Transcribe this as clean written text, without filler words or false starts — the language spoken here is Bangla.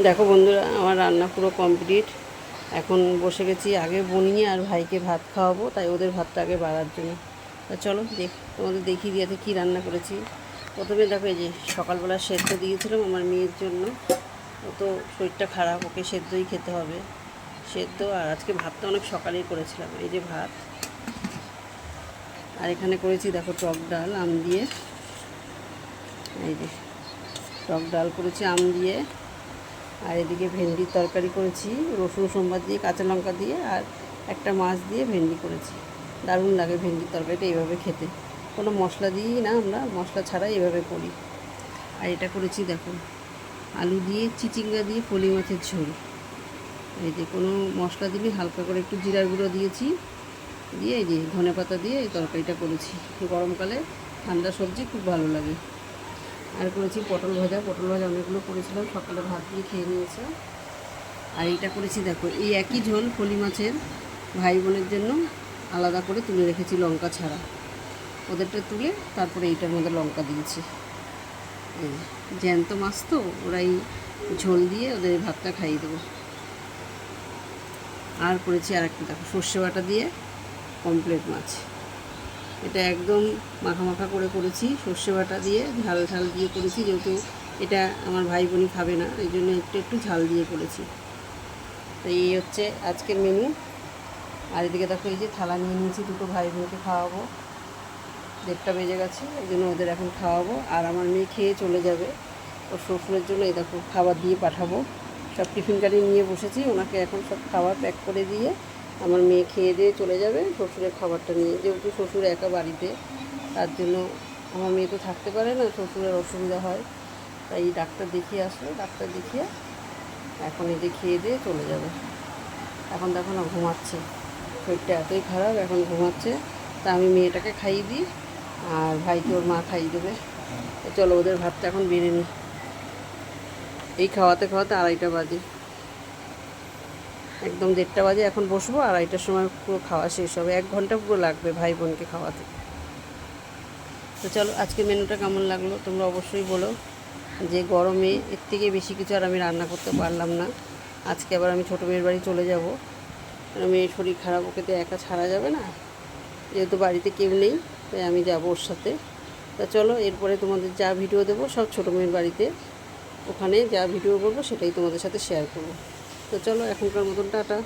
দেখো বন্ধুরা, আমার রান্না পুরো কমপ্লিট। এখন বসে গেছি আগে বনিয়ে আর ভাইকে ভাত খাওয়াবো, তাই ওদের ভাতটা আগে বাড়ার জন্য। তা চলো তোমাদের দেখিয়ে দিয়েছে কী রান্না করেছি। প্রথমে দেখো, এই যে সকালবেলা সেদ্ধ দিয়েছিলাম আমার মেয়ের জন্য। ও তো শরীরটা খারাপ, ওকে সেদ্ধই খেতে হবে। সেদ্ধ, আর আজকে ভাতটা অনেক সকালেই করেছিলাম। এই যে ভাত, আর এখানে করেছি দেখো টক ডাল আম দিয়ে। এই যে টক ডাল করেছি আম দিয়ে। আর এদিকে ভেন্ডির তরকারি করেছি রসুন সোমবার দিয়ে, কাঁচা লঙ্কা দিয়ে, আর একটা মাছ দিয়ে ভেন্ডি করেছি। দারুণ লাগে ভেন্ডির তরকারিটা এইভাবে খেতে, কোনো মশলা দিই না, আমরা মশলা ছাড়াই এভাবে করি। আর এটা করেছি দেখো আলু দিয়ে, চিচিঙ্গা দিয়ে ফলি মাছের ঝোল। এই যে কোনো মশলা দিলে, হালকা করে একটু জিরার গুঁড়ো দিয়েছি, দিয়ে এই যে ধনে পাতা দিয়ে এই তরকারিটা করেছি। গরমকালে ঠান্ডা সবজি খুব ভালো লাগে। আর করেছি পটল ভাজা। পটল ভাজা অনেকগুলো করেছিলাম, সকালে ভাত দিয়ে খেয়ে নিয়েছে। আর এইটা করেছি দেখো, এই একই ঝোল ফলি মাছের ভাই বোনের জন্য আলাদা করে তুলে রেখেছি লঙ্কা ছাড়া। ওদেরটা তুলে তারপরে এইটার মধ্যে লঙ্কা দিয়েছি। এই জ্যান্ত মাছ তো, ওরাই ঝোল দিয়ে ওদের ভাতটা খাইয়ে দেবো। আর করেছি আর একটা দেখো সর্ষে বাটা দিয়ে পমফ্রেট মাছ। এটা একদম মাখা মাখা করে করেছি, সর্ষে বাটা দিয়ে ঝাল ঝাল দিয়ে করেছি, যেহেতু এটা আমার ভাই বোনই খাবে না, এই জন্য একটু একটু ঝাল দিয়ে করেছি। তো এই হচ্ছে আজকের মেনু। আর এদিকে দেখো, এই যে থালা নিয়ে নিয়েছি, দুটো ভাই বোনকে খাওয়াবো। 1:30 বেজে গেছে, এই জন্য ওদের এখন খাওয়াবো। আর আমার মেয়ে খেয়ে চলে যাবে ওর শ্বশুরের জন্য। এই দেখো খাবার দিয়ে পাঠাবো, সব টিফিন গাড়ি নিয়ে বসেছি, ওনাকে এখন সব খাবার প্যাক করে দিয়ে আমার মেয়ে খেয়ে দিয়ে চলে যাবে শ্বশুরের খাবারটা নিয়ে। যেহেতু শ্বশুর একা বাড়িতে, তার জন্য আমার মেয়ে তো থাকতে পারে না, শ্বশুরের অসুবিধা হয়, তাই ডাক্তার দেখিয়ে আসলো। ডাক্তার দেখিয়ে এখন এই যে খেয়ে দিয়ে চলে যাবে। এখন দেখো না ঘুমাচ্ছে, শরীরটা এতই খারাপ, এখন ঘুমাচ্ছে। তা আমি মেয়েটাকে খাইয়ে দিই, আর ভাইকে ওর মা খাইয়ে দেবে। তো চলো ওদের ভাতটা এখন বেড়ে নিই। এই খাওয়াতে খাওয়াতে 2:30 বাজে, একদম 1:30 বাজে এখন বসবো, 2:30টার সময় পুরো খাওয়া শেষ হবে। 1 ঘন্টা পুরো লাগবে ভাই বোনকে খাওয়াতে। তো চলো, আজকে মেনুটা কেমন লাগলো তোমরা অবশ্যই বলো। যে গরমে এর থেকে বেশি কিছু আর আমি রান্না করতে পারলাম না। আজকে আবার আমি ছোটো মেয়ের বাড়ি চলে যাব, মেয়ের শরীর খারাপ, ওকে তো একা ছাড়া যাবে না, যেহেতু বাড়িতে কেউ নেই, তাই আমি যাবো ওর সাথে। তা চলো, এরপরে তোমাদের যা ভিডিও দেবো সব ছোটো মেয়ের বাড়িতে, ওখানে যা ভিডিও করবো সেটাই তোমাদের সাথে শেয়ার করবো। তো চলো, এখনকার মতন টাটা।